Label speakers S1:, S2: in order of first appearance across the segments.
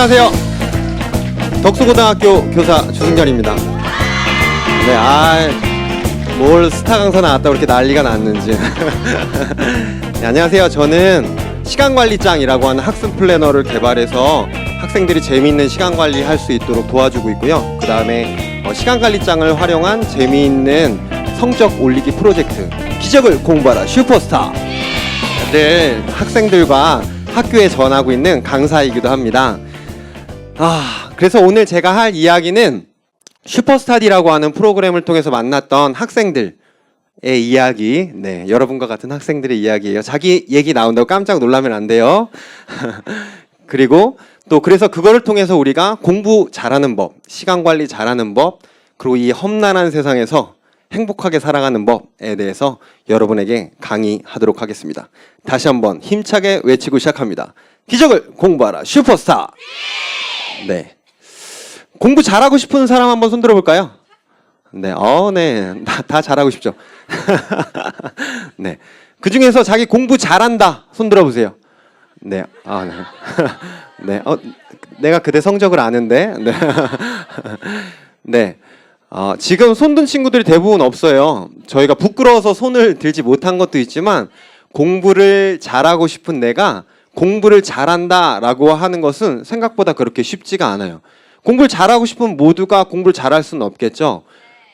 S1: 안녕하세요. 덕수고등학교 교사 주승전입니다. 네, 뭘 스타 강사 나왔다 그렇게 난리가 났는지. 네, 안녕하세요. 저는 시간관리장이라고 하는 학습 플래너를 개발해서 학생들이 재미있는 시간관리 할 수 있도록 도와주고 있고요. 그 다음에 시간관리장을 활용한 재미있는 성적 올리기 프로젝트 기적을 공부하라 슈퍼스타 를 학생들과 학교에 전하고 있는 강사이기도 합니다. 그래서 오늘 제가 할 이야기는 슈퍼스타디라고 하는 프로그램을 통해서 만났던 학생들의 이야기, 네, 여러분과 같은 학생들의 이야기예요. 자기 얘기 나온다고 깜짝 놀라면 안 돼요. 그리고 또 그래서 그거를 통해서 우리가 공부 잘하는 법, 시간 관리 잘하는 법, 그리고 이 험난한 세상에서 행복하게 살아가는 법에 대해서 여러분에게 강의하도록 하겠습니다. 다시 한번 힘차게 외치고 시작합니다. 기적을 공부하라 슈퍼스타. 네, 공부 잘하고 싶은 사람 한번 손 들어볼까요? 네, 네, 다 잘하고 싶죠. 네, 그 중에서 자기 공부 잘한다 손 들어보세요. 네, 네, 내가 그대 성적을 아는데. 네, 네. 지금 손든 친구들이 대부분 없어요. 저희가 부끄러워서 손을 들지 못한 것도 있지만 공부를 잘하고 싶은 내가 공부를 잘한다 라고 하는 것은 생각보다 그렇게 쉽지가 않아요. 공부를 잘하고 싶은 모두가 공부를 잘할 수는 없겠죠.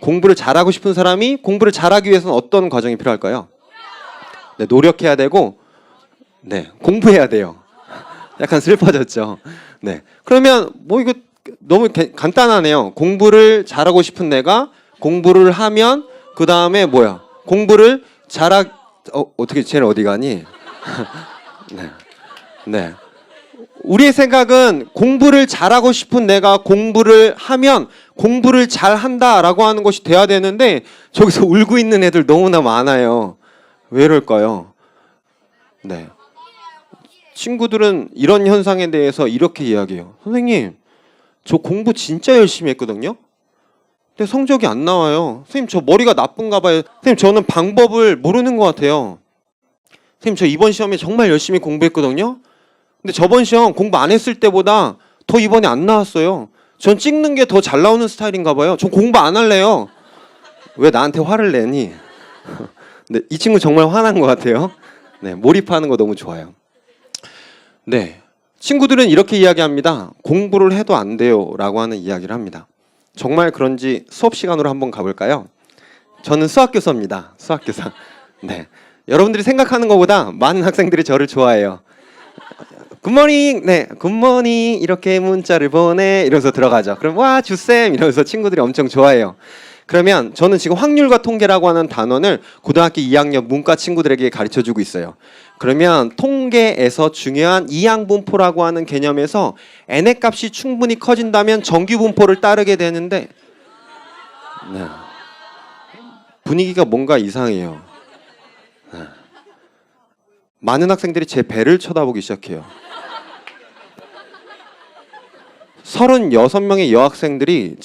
S1: 공부를 잘하고 싶은 사람이 공부를 잘하기 위해서는 어떤 과정이 필요할까요? 네, 노력해야 되고, 네, 공부해야 돼요. 약간 슬퍼졌죠. 네, 그러면 뭐 이거 너무 간단하네요. 공부를 잘하고 싶은 내가 공부를 하면 그 다음에 뭐야? 공부를 어떻게 쟤는 어디 가니? 네, 네. 우리의 생각은 공부를 잘하고 싶은 내가 공부를 하면 공부를 잘한다라고 하는 것이 돼야 되는데 저기서 울고 있는 애들 너무나 많아요. 왜 이럴까요? 네. 친구들은 이런 현상에 대해서 이렇게 이야기해요. 선생님, 저 공부 진짜 열심히 했거든요. 근데 성적이 안 나와요. 선생님, 저 머리가 나쁜가 봐요. 선생님, 저는 방법을 모르는 것 같아요. 선생님, 저 이번 시험에 정말 열심히 공부했거든요. 근데 저번 시험 공부 안 했을 때보다 더 이번에 안 나왔어요. 전 찍는 게 더 잘 나오는 스타일인가 봐요. 전 공부 안 할래요. 왜 나한테 화를 내니? 근데 이 친구 정말 화난 것 같아요. 네, 몰입하는 거 너무 좋아요. 네, 친구들은 이렇게 이야기합니다. 공부를 해도 안 돼요 라고 하는 이야기를 합니다. 정말 그런지 수업 시간으로 한번 가볼까요? 저는 수학교사입니다. 수학교사. 네, 여러분들이 생각하는 것보다 많은 학생들이 저를 좋아해요. 굿모닝, 네, 굿모닝 이렇게 문자를 보내 이러면서 들어가죠. 그럼 와 주쌤 이러면서 친구들이 엄청 좋아해요. 그러면 저는 지금 확률과 통계라고 하는 단원을 고등학교 2학년 문과 친구들에게 가르쳐주고 있어요. 그러면 통계에서 중요한 이항분포라고 하는 개념에서 n의 값이 충분히 커진다면 정규분포를 따르게 되는데, 네, 분위기가 뭔가 이상해요. 네. 많은 학생들이 제 배를 쳐다보기 시작해요. 36명의 여학생들이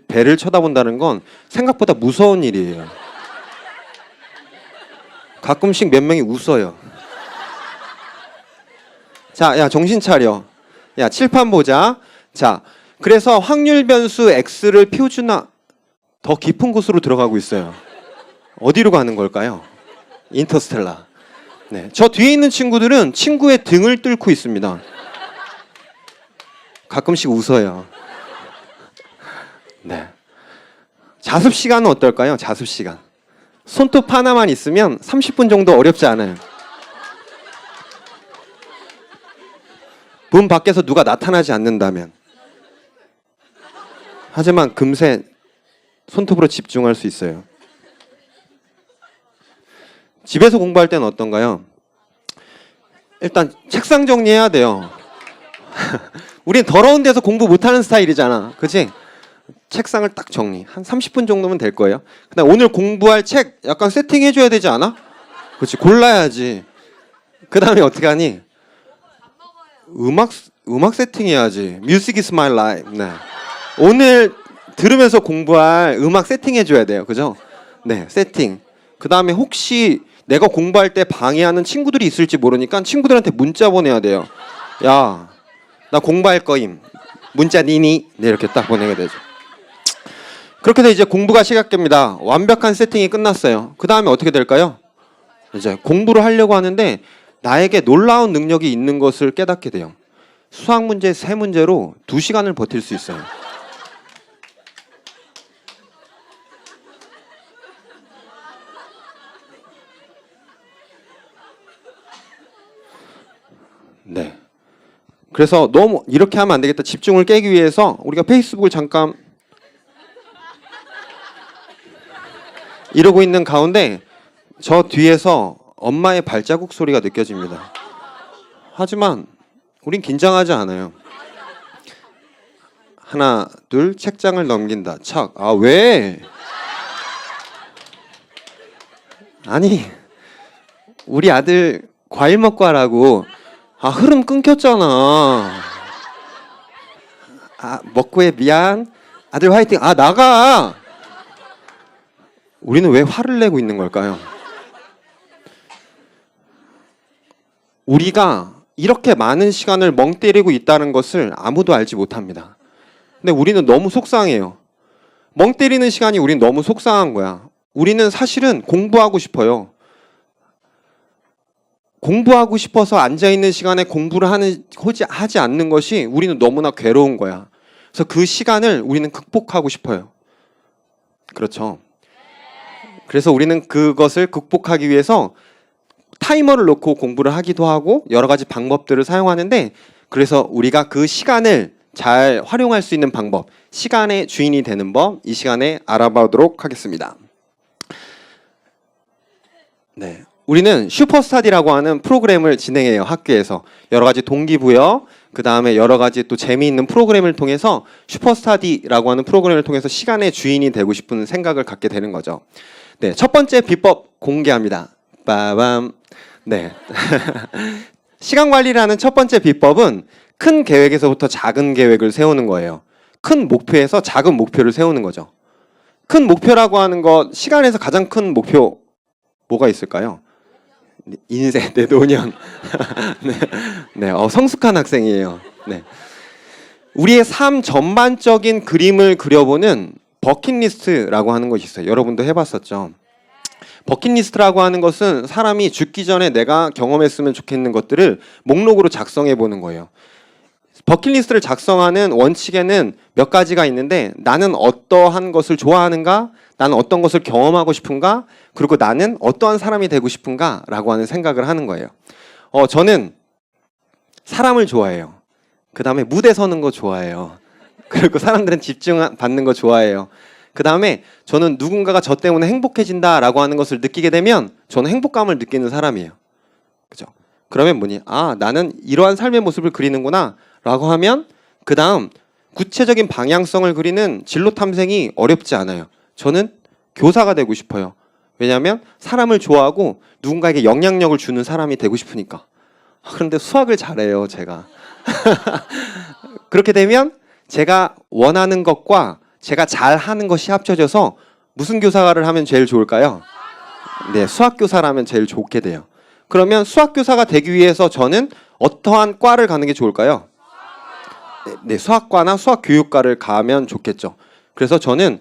S1: 배를 쳐다본다는 건 생각보다 무서운 일이에요. 가끔씩 몇 명이 웃어요. 자, 야 정신 차려. 야 칠판 보자. 자, 그래서 확률 변수 x를 표준화, 더 깊은 곳으로 들어가고 있어요. 어디로 가는 걸까요? 인터스텔라. 네, 저 뒤에 있는 친구들은 친구의 등을 뚫고 있습니다. 가끔씩 웃어요. 네. 자습 시간은 어떨까요? 자습 시간. 손톱 하나만 있으면 30분 정도 어렵지 않아요. 문 밖에서 누가 나타나지 않는다면. 하지만 금세 손톱으로 집중할 수 있어요. 집에서 공부할 때는 어떤가요? 일단 책상 정리해야 돼요. 우린 더러운 데서 공부 못하는 스타일이잖아. 그치? 책상을 딱 정리. 한 30분 정도면 될 거예요. 근데 오늘 공부할 책 약간 세팅해줘야 되지 않아? 그렇지, 골라야지. 그 다음에 어떻게 하니? 음악 세팅해야지. Music is my life. 네. 오늘 들으면서 공부할 음악 세팅해줘야 돼요. 그죠? 네, 세팅. 그 다음에 혹시 내가 공부할 때 방해하는 친구들이 있을지 모르니까 친구들한테 문자 보내야 돼요. 야, 나 공부할 거임. 문자 니니 네, 이렇게 딱 보내게 되죠. 그렇게 해서 이제 공부가 시작됩니다. 완벽한 세팅이 끝났어요. 그 다음에 어떻게 될까요? 이제 공부를 하려고 하는데 나에게 놀라운 능력이 있는 것을 깨닫게 돼요. 수학 문제 3문제로 2시간을 버틸 수 있어요. 네. 그래서 너무 이렇게 하면 안 되겠다. 집중을 깨기 위해서 우리가 페이스북을 잠깐 이러고 있는 가운데 저 뒤에서 엄마의 발자국 소리가 느껴집니다. 하지만 우린 긴장하지 않아요. 하나, 둘, 책장을 넘긴다. 착. 아, 왜? 아니, 우리 아들 과일 먹고 하라고. 아, 흐름 끊겼잖아. 아, 먹고 해. 미안. 아들 화이팅. 아, 나가. 우리는 왜 화를 내고 있는 걸까요? 우리가 이렇게 많은 시간을 멍 때리고 있다는 것을 아무도 알지 못합니다. 근데 우리는 너무 속상해요. 멍 때리는 시간이 우린 너무 속상한 거야. 우리는 사실은 공부하고 싶어요. 공부하고 싶어서 앉아있는 시간에 공부를 하지 않는 것이 우리는 너무나 괴로운 거야. 그래서 그 시간을 우리는 극복하고 싶어요. 그렇죠. 그래서 우리는 그것을 극복하기 위해서 타이머를 놓고 공부를 하기도 하고 여러 가지 방법들을 사용하는데, 그래서 우리가 그 시간을 잘 활용할 수 있는 방법, 시간의 주인이 되는 법, 이 시간에 알아보도록 하겠습니다. 네, 우리는 슈퍼스타디라고 하는 프로그램을 진행해요. 학교에서 여러 가지 동기부여, 그 다음에 여러 가지 또 재미있는 프로그램을 통해서 슈퍼스타디라고 하는 프로그램을 통해서 시간의 주인이 되고 싶은 생각을 갖게 되는 거죠. 네, 첫 번째 비법 공개합니다. 빠밤. 네. 시간 관리라는 첫 번째 비법은 큰 계획에서부터 작은 계획을 세우는 거예요. 큰 목표에서 작은 목표를 세우는 거죠. 큰 목표라고 하는 것, 시간에서 가장 큰 목표 뭐가 있을까요? 인생, 네, 노년. 네, 성숙한 학생이에요. 네. 우리의 삶 전반적인 그림을 그려보는 버킷리스트라고 하는 것이 있어요. 여러분도 해봤었죠. 버킷리스트라고 하는 것은 사람이 죽기 전에 내가 경험했으면 좋겠는 것들을 목록으로 작성해 보는 거예요. 버킷리스트를 작성하는 원칙에는 몇 가지가 있는데, 나는 어떠한 것을 좋아하는가? 나는 어떤 것을 경험하고 싶은가? 그리고 나는 어떠한 사람이 되고 싶은가? 라고 하는 생각을 하는 거예요. 저는 사람을 좋아해요. 그 다음에 무대 서는 거 좋아해요. 그리고 사람들은 집중받는 거 좋아해요. 그 다음에 저는 누군가가 저 때문에 행복해진다라고 하는 것을 느끼게 되면 저는 행복감을 느끼는 사람이에요. 그죠? 그러면 뭐니? 아, 나는 이러한 삶의 모습을 그리는구나 라고 하면 그 다음 구체적인 방향성을 그리는 진로 탐색이 어렵지 않아요. 저는 교사가 되고 싶어요. 왜냐하면 사람을 좋아하고 누군가에게 영향력을 주는 사람이 되고 싶으니까. 그런데 수학을 잘해요, 제가. 그렇게 되면 제가 원하는 것과 제가 잘하는 것이 합쳐져서 무슨 교사를 하면 제일 좋을까요? 네, 수학교사라면 제일 좋게 돼요. 그러면 수학교사가 되기 위해서 저는 어떠한 과를 가는 게 좋을까요? 네, 수학과나 수학교육과를 가면 좋겠죠. 그래서 저는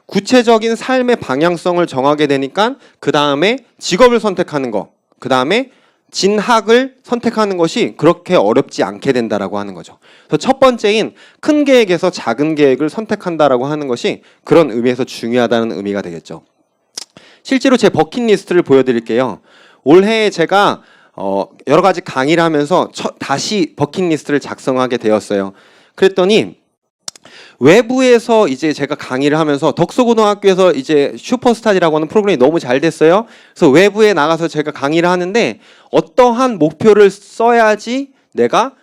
S1: 구체적인 삶의 방향성을 정하게 되니까 그 다음에 직업을 선택하는 거, 그 다음에 진학을 선택하는 것이 그렇게 어렵지 않게 된다라고 하는 거죠. 그래서 첫 번째인 큰 계획에서 작은 계획을 선택한다라고 하는 것이 그런 의미에서 중요하다는 의미가 되겠죠. 실제로 제 버킷리스트를 보여드릴게요. 올해 제가 여러 가지 강의를 하면서 다시 버킷리스트를 작성하게 되었어요. 그랬더니 외부에서 이제 제가 강의를 하면서 덕소고등학교에서 이제 슈퍼스타디라고 하는 프로그램이 너무 잘 됐어요. 그래서 외부에 나가서 제가 강의를 하는데 어떠한 목표를 써야지 내가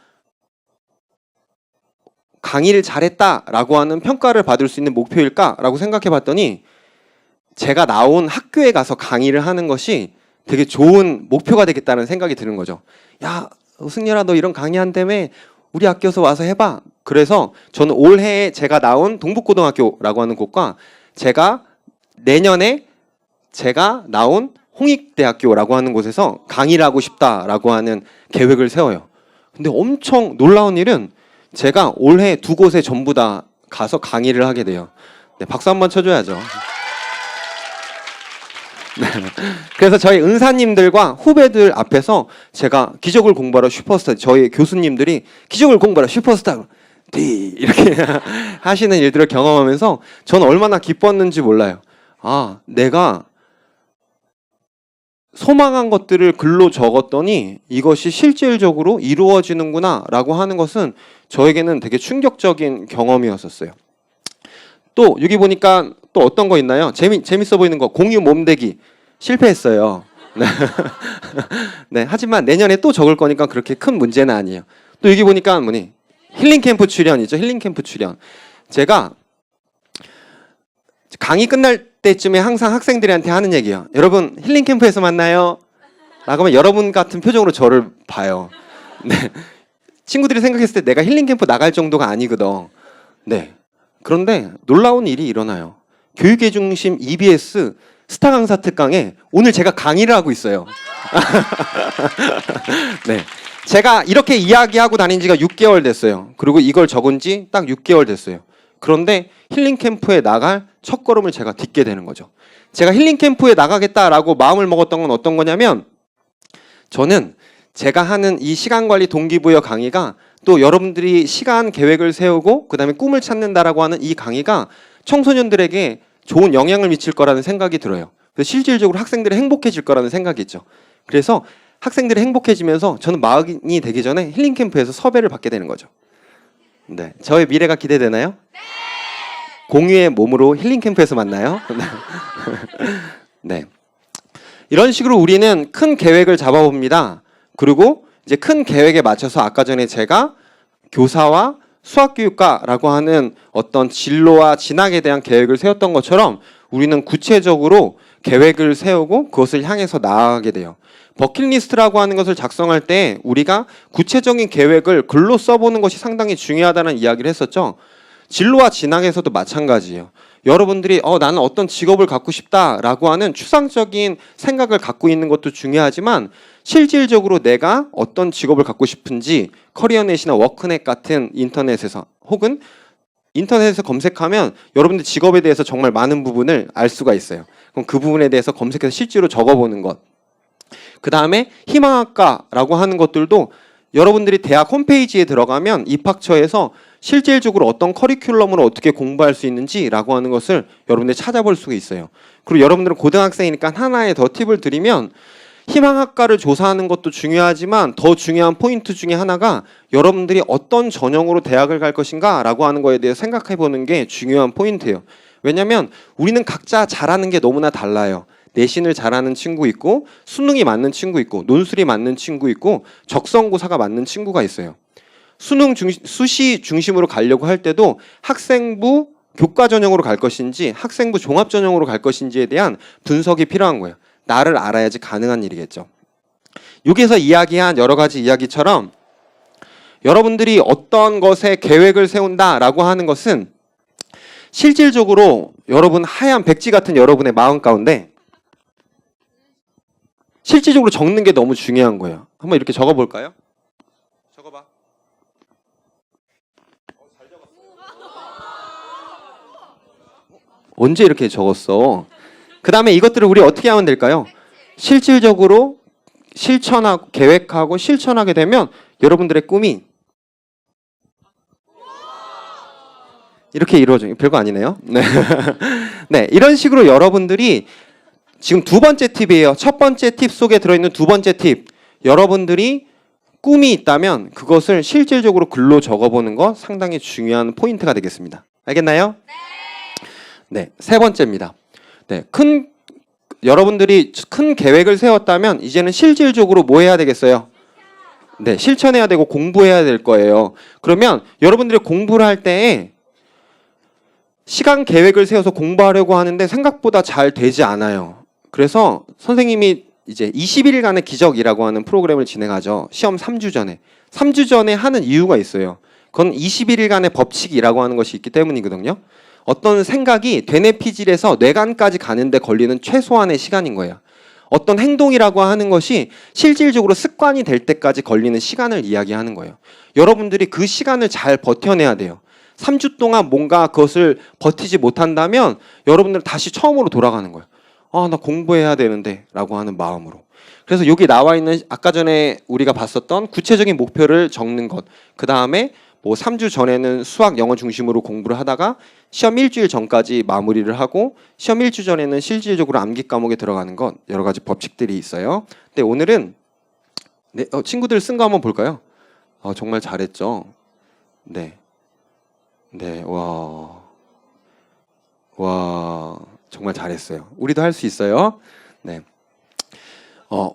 S1: 강의를 잘했다라고 하는 평가를 받을 수 있는 목표일까라고 생각해 봤더니 제가 나온 학교에 가서 강의를 하는 것이 되게 좋은 목표가 되겠다는 생각이 드는 거죠. 야, 승렬아, 너 이런 강의 한다며? 우리 학교에서 와서 해봐. 그래서 저는 올해 제가 나온 동북고등학교라고 하는 곳과 제가 내년에 제가 나온 홍익대학교라고 하는 곳에서 강의를 하고 싶다라고 하는 계획을 세워요. 근데 엄청 놀라운 일은 제가 올해 2곳에 전부 다 가서 강의를 하게 돼요. 네, 박수 한번 쳐줘야죠. 네. 그래서 저희 은사님들과 후배들 앞에서 제가 기적을 공부하러 슈퍼스타, 저희 교수님들이 기적을 공부하러 슈퍼스타 이렇게 하시는 일들을 경험하면서 저는 얼마나 기뻤는지 몰라요. 아, 내가 소망한 것들을 글로 적었더니 이것이 실질적으로 이루어지는구나 라고 하는 것은 저에게는 되게 충격적인 경험이었었어요. 또 여기 보니까 또 어떤 거 있나요? 재밌어 보이는 거, 공유 몸대기 실패했어요. 네. 네, 하지만 내년에 또 적을 거니까 그렇게 큰 문제는 아니에요. 또 여기 보니까 뭐니? 힐링 캠프 출연이죠. 힐링 캠프 출연. 제가 강의 끝날 때쯤에 항상 학생들한테 하는 얘기예요. 여러분 힐링 캠프에서 만나요. 라고 하면 여러분 같은 표정으로 저를 봐요. 네. 친구들이 생각했을 때 내가 힐링 캠프 나갈 정도가 아니거든. 네. 그런데 놀라운 일이 일어나요. 교육의 중심 EBS 스타 강사 특강에 오늘 제가 강의를 하고 있어요. 네. 제가 이렇게 이야기하고 다닌 지가 6개월 됐어요. 그리고 이걸 적은 지 딱 6개월 됐어요. 그런데 힐링 캠프에 나갈 첫걸음을 제가 딛게 되는 거죠. 제가 힐링 캠프에 나가겠다라고 마음을 먹었던 건 어떤 거냐면, 저는 제가 하는 이 시간관리 동기부여 강의가, 또 여러분들이 시간 계획을 세우고 그 다음에 꿈을 찾는다라고 하는 이 강의가 청소년들에게 좋은 영향을 미칠 거라는 생각이 들어요. 그래서 실질적으로 학생들이 행복해질 거라는 생각이 있죠. 그래서 학생들이 행복해지면서 저는 마흔이 되기 전에 힐링 캠프에서 섭외를 받게 되는 거죠. 네, 저의 미래가 기대되나요? 네. 공유의 몸으로 힐링 캠프에서 만나요. 네, 이런 식으로 우리는 큰 계획을 잡아봅니다. 그리고 이제 큰 계획에 맞춰서 아까 전에 제가 교사와 수학교육과라고 하는 어떤 진로와 진학에 대한 계획을 세웠던 것처럼 우리는 구체적으로 계획을 세우고 그것을 향해서 나아가게 돼요. 버킷리스트라고 하는 것을 작성할 때 우리가 구체적인 계획을 글로 써보는 것이 상당히 중요하다는 이야기를 했었죠. 진로와 진학에서도 마찬가지예요. 여러분들이 나는 어떤 직업을 갖고 싶다라고 하는 추상적인 생각을 갖고 있는 것도 중요하지만, 실질적으로 내가 어떤 직업을 갖고 싶은지 커리어넷이나 워크넷 같은 인터넷에서, 혹은 인터넷에서 검색하면 여러분들 직업에 대해서 정말 많은 부분을 알 수가 있어요. 그럼 그 부분에 대해서 검색해서 실제로 적어보는 것. 그 다음에 희망학과라고 하는 것들도 여러분들이 대학 홈페이지에 들어가면 입학처에서 실질적으로 어떤 커리큘럼으로 어떻게 공부할 수 있는지라고 하는 것을 여러분들이 찾아볼 수가 있어요. 그리고 여러분들은 고등학생이니까 하나의 더 팁을 드리면, 희망학과를 조사하는 것도 중요하지만 더 중요한 포인트 중에 하나가 여러분들이 어떤 전형으로 대학을 갈 것인가 라고 하는 거에 대해 생각해 보는 게 중요한 포인트예요. 왜냐하면 우리는 각자 잘하는 게 너무나 달라요. 내신을 잘하는 친구 있고, 수능이 맞는 친구 있고, 논술이 맞는 친구 있고, 적성고사가 맞는 친구가 있어요. 수시 중심으로 가려고 할 때도 학생부 교과 전형으로 갈 것인지 학생부 종합 전형으로 갈 것인지에 대한 분석이 필요한 거예요. 나를 알아야지 가능한 일이겠죠. 여기서 이야기한 여러 가지 이야기처럼 여러분들이 어떤 것에 계획을 세운다라고 하는 것은 실질적으로 여러분 하얀 백지 같은 여러분의 마음 가운데 실질적으로 적는 게 너무 중요한 거예요. 한번 이렇게 적어볼까요? 적어봐. 잘 적었어요. 언제 이렇게 적었어? 그 다음에 이것들을 우리 어떻게 하면 될까요? 실질적으로 실천하고 계획하고 실천하게 되면 여러분들의 꿈이 이렇게 이루어져요. 별거 아니네요. 네. 네, 이런 식으로 여러분들이 지금 두 번째 팁이에요. 첫 번째 팁 속에 들어있는 두 번째 팁. 여러분들이 꿈이 있다면 그것을 실질적으로 글로 적어보는 거 상당히 중요한 포인트가 되겠습니다. 알겠나요? 네, 세 번째입니다. 네, 여러분들이 큰 계획을 세웠다면 이제는 실질적으로 뭐 해야 되겠어요? 네, 실천해야 되고 공부해야 될 거예요. 그러면 여러분들이 공부를 할 때 시간 계획을 세워서 공부하려고 하는데 생각보다 잘 되지 않아요. 그래서 선생님이 이제 21일간의 기적이라고 하는 프로그램을 진행하죠. 시험 3주 전에. 3주 전에 하는 이유가 있어요. 그건 21일간의 법칙이라고 하는 것이 있기 때문이거든요. 어떤 생각이 되뇌피질에서 뇌관까지 가는데 걸리는 최소한의 시간인 거예요. 어떤 행동이라고 하는 것이 실질적으로 습관이 될 때까지 걸리는 시간을 이야기하는 거예요. 여러분들이 그 시간을 잘 버텨내야 돼요. 3주 동안 뭔가 그것을 버티지 못한다면 여러분들은 다시 처음으로 돌아가는 거예요. 나 공부해야 되는데 라고 하는 마음으로. 그래서 여기 나와 있는 아까 전에 우리가 봤었던 구체적인 목표를 적는 것, 그 다음에 뭐 3주 전에는 수학 영어 중심으로 공부를 하다가 시험 일주일 전까지 마무리를 하고 시험 일주 전에는 실질적으로 암기 과목에 들어가는 것, 여러 가지 법칙들이 있어요. 근데 오늘은 친구들 쓴 거 한번 볼까요? 정말 잘했죠. 네, 와, 정말 잘했어요. 우리도 할 수 있어요. 네.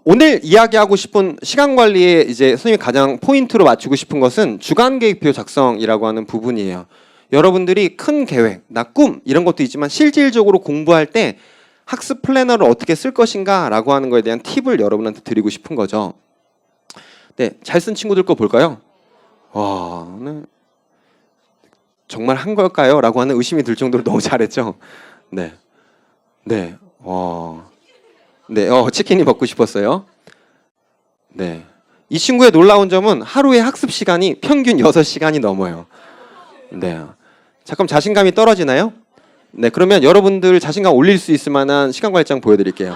S1: 오늘 이야기하고 싶은 시간 관리에 이제 선생님이 가장 포인트로 맞추고 싶은 것은 주간 계획표 작성이라고 하는 부분이에요. 여러분들이 큰 계획, 나 꿈 이런 것도 있지만 실질적으로 공부할 때 학습 플래너를 어떻게 쓸 것인가 라고 하는 거에 대한 팁을 여러분한테 드리고 싶은 거죠. 네, 잘 쓴 친구들 거 볼까요? 와, 정말 한 걸까요? 라고 하는 의심이 들 정도로 너무 잘했죠. 네, 치킨이 먹고 싶었어요. 네, 이 친구의 놀라운 점은 하루의 학습 시간이 평균 6시간이 넘어요. 네, 잠깐 자신감이 떨어지나요? 네, 그러면 여러분들 자신감 올릴 수 있을 만한 시간 관리장 보여드릴게요.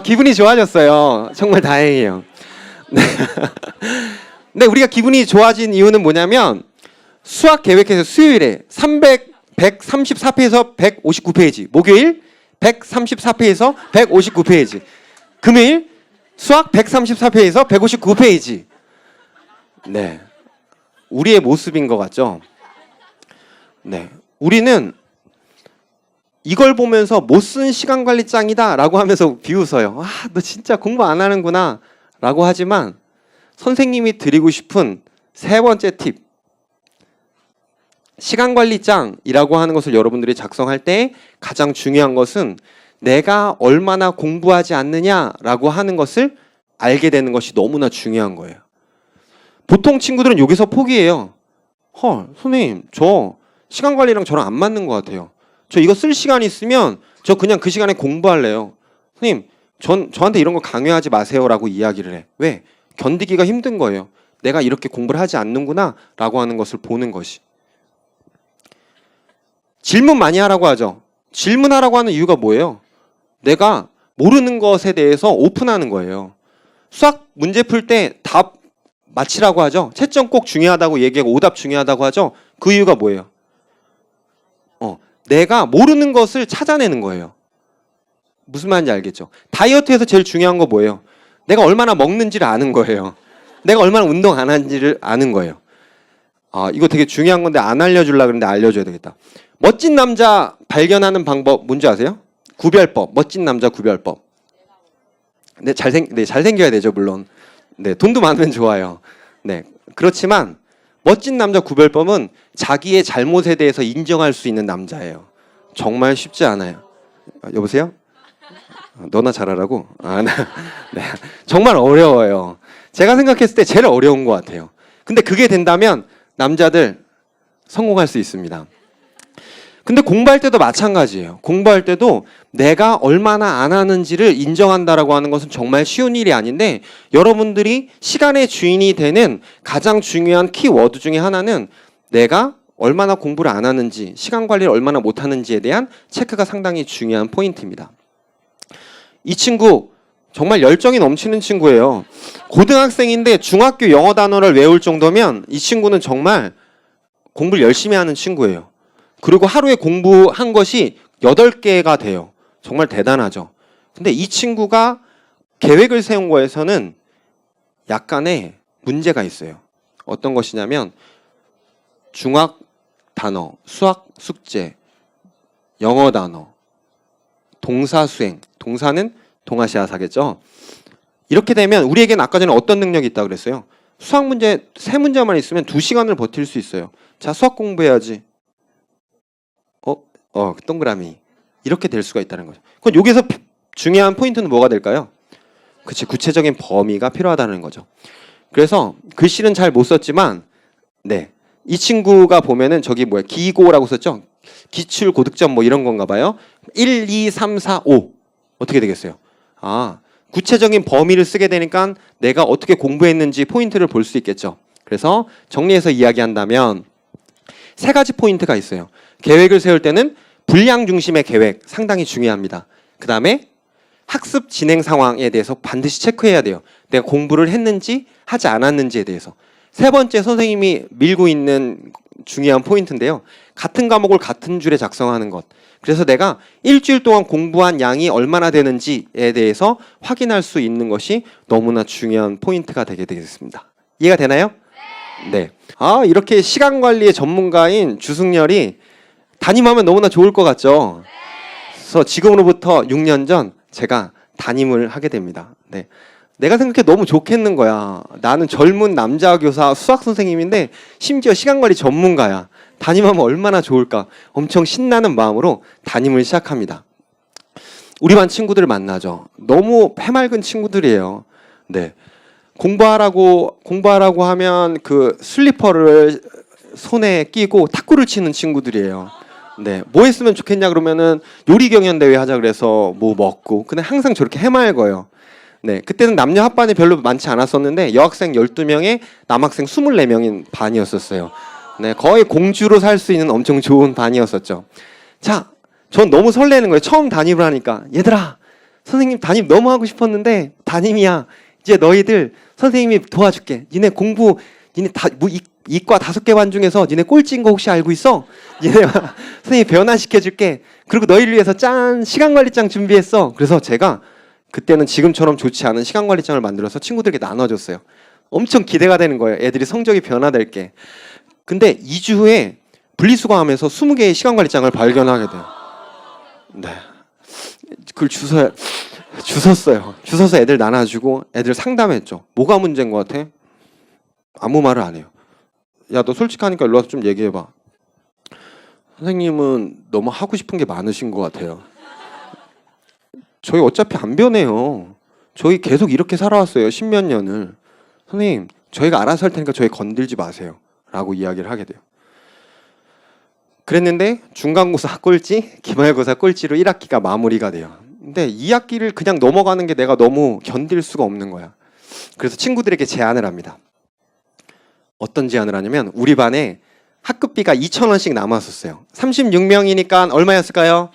S1: 기분이 좋아졌어요. 정말 다행이에요. 네. 근데 우리가 기분이 좋아진 이유는 뭐냐면 수학 계획해서 수요일에 134페이지에서 159페이지, 목요일 134페이지에서 159페이지, 금요일 수학 134페이지에서 159페이지. 네, 우리의 모습인 것 같죠? 네, 우리는 이걸 보면서 못 쓴 시간 관리 짱이다 라고 하면서 비웃어요. 너 진짜 공부 안 하는구나 라고 하지만 선생님이 드리고 싶은 세 번째 팁, 시간 관리 짱이라고 하는 것을 여러분들이 작성할 때 가장 중요한 것은 내가 얼마나 공부하지 않느냐라고 하는 것을 알게 되는 것이 너무나 중요한 거예요. 보통 친구들은 여기서 포기해요. 선생님, 저 시간 관리랑 저랑 안 맞는 것 같아요. 저 이거 쓸 시간 있으면 저 그냥 그 시간에 공부할래요. 선생님, 저한테 이런 거 강요하지 마세요라고 이야기를 해. 왜? 견디기가 힘든 거예요. 내가 이렇게 공부를 하지 않는구나 라고 하는 것을 보는 것이. 질문 많이 하라고 하죠. 질문하라고 하는 이유가 뭐예요? 내가 모르는 것에 대해서 오픈하는 거예요. 수학 문제 풀 때 답 맞히라고 하죠. 채점 꼭 중요하다고 얘기하고 오답 중요하다고 하죠. 그 이유가 뭐예요? 내가 모르는 것을 찾아내는 거예요. 무슨 말인지 알겠죠? 다이어트에서 제일 중요한 거 뭐예요? 내가 얼마나 먹는지를 아는 거예요. 내가 얼마나 운동 안 하는지를 아는 거예요. 이거 되게 중요한 건데 안 알려주려고 그러는데 알려줘야 되겠다. 멋진 남자 발견하는 방법 뭔지 아세요? 구별법. 멋진 남자 구별법. 네, 잘생겨야 되죠, 물론. 네, 돈도 많으면 좋아요. 네, 그렇지만 멋진 남자 구별법은 자기의 잘못에 대해서 인정할 수 있는 남자예요. 정말 쉽지 않아요. 여보세요? 너나 잘하라고? 네. 정말 어려워요. 제가 생각했을 때 제일 어려운 것 같아요. 근데 그게 된다면 남자들 성공할 수 있습니다. 근데 공부할 때도 마찬가지예요. 공부할 때도 내가 얼마나 안 하는지를 인정한다라고 하는 것은 정말 쉬운 일이 아닌데 여러분들이 시간의 주인이 되는 가장 중요한 키워드 중에 하나는 내가 얼마나 공부를 안 하는지, 시간 관리를 얼마나 못 하는지에 대한 체크가 상당히 중요한 포인트입니다. 이 친구 정말 열정이 넘치는 친구예요. 고등학생인데 중학교 영어 단어를 외울 정도면 이 친구는 정말 공부를 열심히 하는 친구예요. 그리고 하루에 공부한 것이 8개가 돼요. 정말 대단하죠. 근데 이 친구가 계획을 세운 거에서는 약간의 문제가 있어요. 어떤 것이냐면 중학 단어, 수학 숙제, 영어 단어, 동사 수행, 동사는 동아시아사겠죠. 이렇게 되면 우리에겐 아까 전에 어떤 능력이 있다고 그랬어요? 수학 문제 3문제만 있으면 2시간을 버틸 수 있어요. 자, 수학 공부해야지. 동그라미. 이렇게 될 수가 있다는 거죠. 그럼 여기서 중요한 포인트는 뭐가 될까요? 그치, 구체적인 범위가 필요하다는 거죠. 그래서 글씨는 잘 못 썼지만 이 친구가 보면은 저기 기고라고 썼죠? 기출 고득점 뭐 이런 건가 봐요. 1, 2, 3, 4, 5 어떻게 되겠어요? 아, 구체적인 범위를 쓰게 되니까 내가 어떻게 공부했는지 포인트를 볼 수 있겠죠. 그래서 정리해서 이야기한다면 세 가지 포인트가 있어요. 계획을 세울 때는 분량 중심의 계획 상당히 중요합니다. 그 다음에 학습 진행 상황에 대해서 반드시 체크해야 돼요. 내가 공부를 했는지 하지 않았는지에 대해서. 세 번째, 선생님이 밀고 있는 중요한 포인트인데요. 같은 과목을 같은 줄에 작성하는 것. 그래서 내가 일주일 동안 공부한 양이 얼마나 되는지에 대해서 확인할 수 있는 것이 너무나 중요한 포인트가 되게 되겠습니다. 이해가 되나요? 네. 아, 이렇게 시간 관리의 전문가인 주승열이 담임하면 너무나 좋을 것 같죠? 그래서 지금으로부터 6년 전 제가 담임을 하게 됩니다. 네. 내가 생각해 너무 좋겠는 거야. 나는 젊은 남자 교사 수학 선생님인데 심지어 시간 관리 전문가야. 담임하면 얼마나 좋을까. 엄청 신나는 마음으로 담임을 시작합니다. 우리 반 친구들을 만나죠. 너무 해맑은 친구들이에요. 네. 공부하라고 하면 그 슬리퍼를 손에 끼고 탁구를 치는 친구들이에요. 네. 뭐 했으면 좋겠냐 그러면은 요리 경연 대회 하자 그래서 뭐 먹고. 근데 항상 저렇게 해맑어요. 네. 그때는 남녀 합반이 별로 많지 않았었는데 여학생 12명에 남학생 24명인 반이었었어요. 네. 거의 공주로 살 수 있는 엄청 좋은 반이었었죠. 자, 전 너무 설레는 거예요. 처음 담임을 하니까. 얘들아, 선생님 담임 너무 하고 싶었는데 담임이야. 이제 너희들 선생님이 도와줄게. 니네 공부, 니네 다, 뭐 이과 5개 반 중에서 니네 꼴찌인 거 혹시 알고 있어? 니네 선생님이 변화시켜줄게. 그리고 너희를 위해서 짠 시간관리장 준비했어. 그래서 제가 그때는 지금처럼 좋지 않은 시간관리장을 만들어서 친구들에게 나눠줬어요. 엄청 기대가 되는 거예요. 애들이 성적이 변화될 게. 근데 2주 후에 분리수거하면서 20개의 시간관리장을 발견하게 돼요. 네. 그걸 주웠어요. 주워서 애들 나눠주고 애들 상담했죠. 뭐가 문제인 것 같아? 아무 말을 안 해요. 야, 너 솔직하니까 일로 와서 좀 얘기해봐. 선생님은 너무 하고 싶은 게 많으신 것 같아요. 저희 어차피 안 변해요. 저희 계속 이렇게 살아왔어요. 10몇 년을. 선생님, 저희가 알아서 할 테니까 저희 건들지 마세요. 라고 이야기를 하게 돼요. 그랬는데 중간고사 꼴찌, 기말고사 꼴찌로 1학기가 마무리가 돼요. 근데 2학기를 그냥 넘어가는 게 내가 너무 견딜 수가 없는 거야. 그래서 친구들에게 제안을 합니다. 어떤 제안을 하냐면 우리 반에 학급비가 2,000원씩 남았었어요. 36명이니까 얼마였을까요?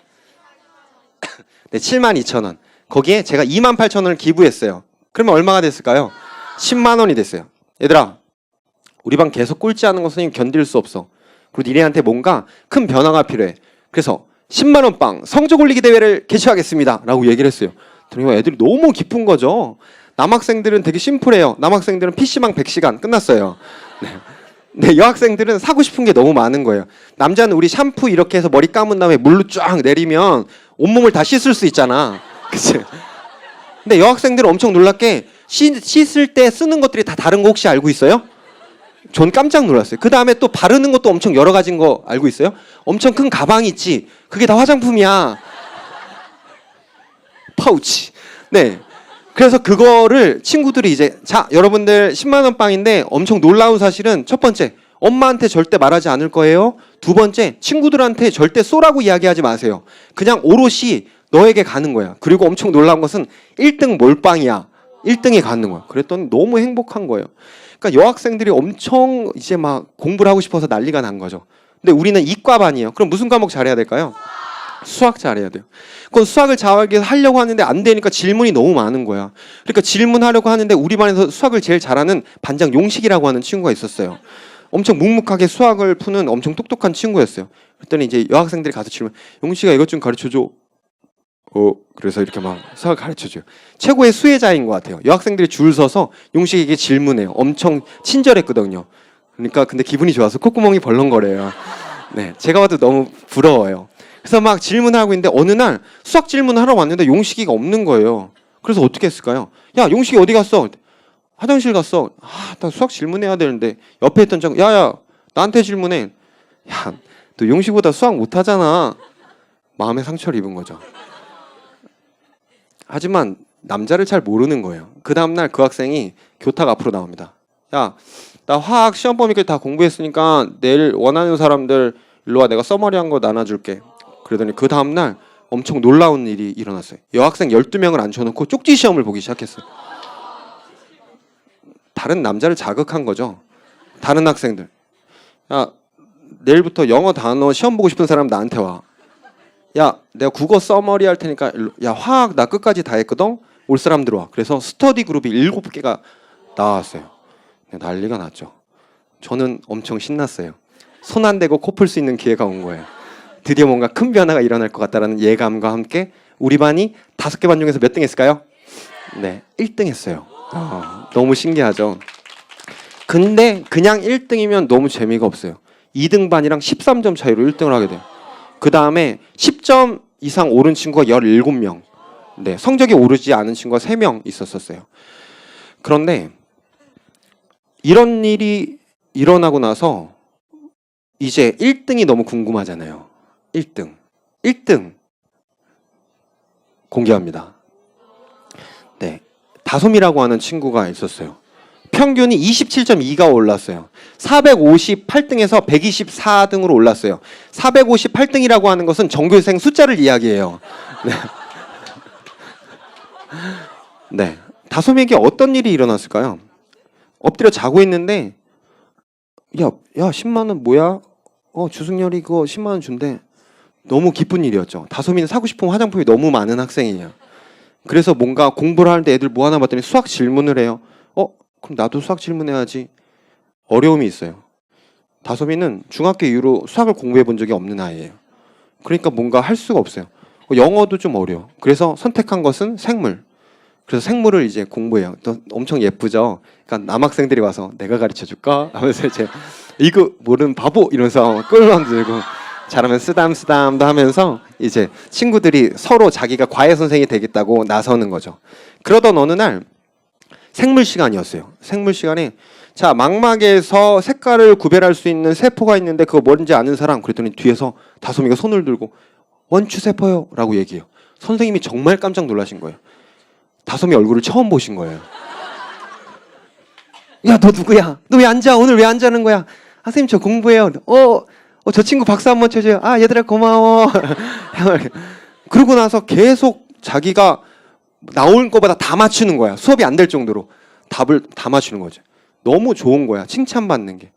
S1: 네, 72,000원. 거기에 제가 28,000원을 기부했어요. 그러면 얼마가 됐을까요? 10만 원이 됐어요. 얘들아, 우리 반 계속 꼴찌하는 거 선생님 견딜 수 없어. 그리고 니네한테 뭔가 큰 변화가 필요해. 그래서 10만 원 빵 성적 올리기 대회를 개최하겠습니다. 라고 얘기를 했어요. 그러니까 애들이 너무 기쁜 거죠. 남학생들은 되게 심플해요. 남학생들은 PC방 100시간 끝났어요. 네. 네, 여학생들은 사고 싶은 게 너무 많은 거예요. 남자는 우리 샴푸 이렇게 해서 머리 감은 다음에 물로 쫙 내리면 온몸을 다 씻을 수 있잖아. 그치? 근데 여학생들은 엄청 놀랍게 씻을 때 쓰는 것들이 다 다른 거 혹시 알고 있어요? 전 깜짝 놀랐어요. 그 다음에 또 바르는 것도 엄청 여러 가지인 거 알고 있어요? 엄청 큰 가방이 있지. 그게 다 화장품이야. 파우치. 네. 그래서 그거를 친구들이 이제 자, 여러분들 10만 원 빵인데 엄청 놀라운 사실은 첫 번째, 엄마한테 절대 말하지 않을 거예요. 두 번째, 친구들한테 절대 쏘라고 이야기하지 마세요. 그냥 오롯이 너에게 가는 거야. 그리고 엄청 놀라운 것은 1등 몰빵이야. 1등이 가는 거야. 그랬더니 너무 행복한 거예요. 그러니까 여학생들이 엄청 이제 막 공부를 하고 싶어서 난리가 난 거죠. 근데 우리는 이과반이에요. 그럼 무슨 과목 잘해야 될까요? 수학 잘해야 돼요. 그건 수학을 잘하게 하려고 하는데 안 되니까 질문이 너무 많은 거야. 그러니까 질문하려고 하는데 우리 반에서 수학을 제일 잘하는 반장 용식이라고 하는 친구가 있었어요. 엄청 묵묵하게 수학을 푸는 엄청 똑똑한 친구였어요. 그랬더니 이제 여학생들이 가서 질문, 용식아 이것 좀 가르쳐줘. 그래서 이렇게 막 수학을 가르쳐줘요. 최고의 수혜자인 것 같아요. 여학생들이 줄 서서 용식에게 질문해요. 엄청 친절했거든요. 그러니까 근데 기분이 좋아서 콧구멍이 벌렁거려요. 네, 제가 봐도 너무 부러워요. 그래서 막 질문하고 있는데 어느 날 수학 질문을 하러 왔는데 용식이가 없는 거예요. 그래서 어떻게 했을까요? 야, 용식이 어디 갔어? 화장실 갔어. 나 수학 질문해야 되는데 옆에 있던 친구, 야야, 나한테 질문해. 야, 너 용식보다 수학 못하잖아. 마음의 상처를 입은 거죠. 하지만 남자를 잘 모르는 거예요. 그 다음날 그 학생이 교탁 앞으로 나옵니다. 야, 나 화학 시험 범위까지 다 공부했으니까 내일 원하는 사람들 일로 와, 내가 써머리 한 거 나눠줄게. 그러더니 그 다음날 엄청 놀라운 일이 일어났어요. 여학생 12명을 앉혀놓고 쪽지 시험을 보기 시작했어요. 다른 남자를 자극한 거죠. 다른 학생들. 야, 내일부터 영어 단어 시험 보고 싶은 사람 나한테 와. 야, 내가 국어 써머리 할 테니까 야, 화학 나 끝까지 다 했거든. 올 사람 들어와. 그래서 스터디 그룹이 7개가 나왔어요. 난리가 났죠. 저는 엄청 신났어요. 손 안 대고 코 풀 수 있는 기회가 온 거예요. 드디어 뭔가 큰 변화가 일어날 것 같다라는 예감과 함께 우리 반이 5개 반 중에서 몇 등 했을까요? 네, 1등 했어요. 너무 신기하죠. 근데 그냥 1등이면 너무 재미가 없어요. 2등 반이랑 13점 차이로 1등을 하게 돼요. 그 다음에 10점 이상 오른 친구가 17명. 네, 성적이 오르지 않은 친구가 3명 있었어요. 그런데 이런 일이 일어나고 나서 이제 1등이 너무 궁금하잖아요. 1등 공개합니다. 네, 다솜이라고 하는 친구가 있었어요. 평균이 27.2가 올랐어요. 458등에서 124등으로 올랐어요. 458등이라고 하는 것은 전교생 숫자를 이야기해요. 네. 네. 다솜에게 어떤 일이 일어났을까요? 엎드려 자고 있는데 야 10만 원 뭐야? 주승열이 그거 10만 원 준대. 너무 기쁜 일이었죠. 다솜이는 사고 싶은 화장품이 너무 많은 학생이에요. 그래서 뭔가 공부를 하는데 애들 뭐 하나 봤더니 수학 질문을 해요. 그럼 나도 수학 질문해야지. 어려움이 있어요. 다솜이는 중학교 이후로 수학을 공부해 본 적이 없는 아이예요. 그러니까 뭔가 할 수가 없어요. 영어도 좀 어려워. 그래서 선택한 것은 생물. 그래서 생물을 이제 공부해요. 또 엄청 예쁘죠. 그러니까 남학생들이 와서 내가 가르쳐 줄까 하면서 이제 이거 모르는 바보 이러면서 끌만 들고 잘하면 쓰담쓰담도 하면서 이제 친구들이 서로 자기가 과외 선생이 되겠다고 나서는 거죠. 그러던 어느 날 생물 시간이었어요. 생물 시간에 자, 망막에서 색깔을 구별할 수 있는 세포가 있는데 그거 뭔지 아는 사람? 그랬더니 뒤에서 다솜이가 손을 들고 원추세포요 라고 얘기해요. 선생님이 정말 깜짝 놀라신 거예요. 다솜이 얼굴을 처음 보신 거예요. 야, 너 누구야? 너 왜 앉아? 오늘 왜 안 자는 거야? 아, 선생님 저 공부해요. 저 친구 박수 한번 쳐줘요. 아, 얘들아 고마워. 그러고 나서 계속 자기가 나올 거보다 다 맞추는 거야. 수업이 안 될 정도로 답을 다 맞추는 거죠. 너무 좋은 거야. 칭찬받는 게.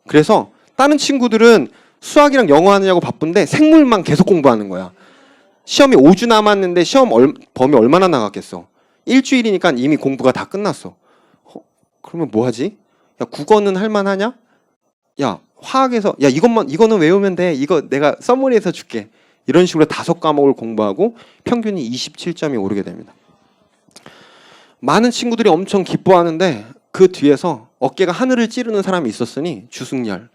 S1: 그래서 다른 친구들은 수학이랑 영어 하느냐고 바쁜데 생물만 계속 공부하는 거야. 시험이 5주 남았는데 시험 범위 얼마나 나갔겠어. 일주일이니까 이미 공부가 다 끝났어. 그러면 뭐 하지? 야, 국어는 할만하냐? 야, 화학에서 야, 이거는 외우면 돼. 이거 내가 서머리에서 줄게. 이런 식으로 5과목을 공부하고 평균이 27점이 오르게 됩니다. 많은 친구들이 엄청 기뻐하는데 그 뒤에서 어깨가 하늘을 찌르는 사람이 있었으니 주승열.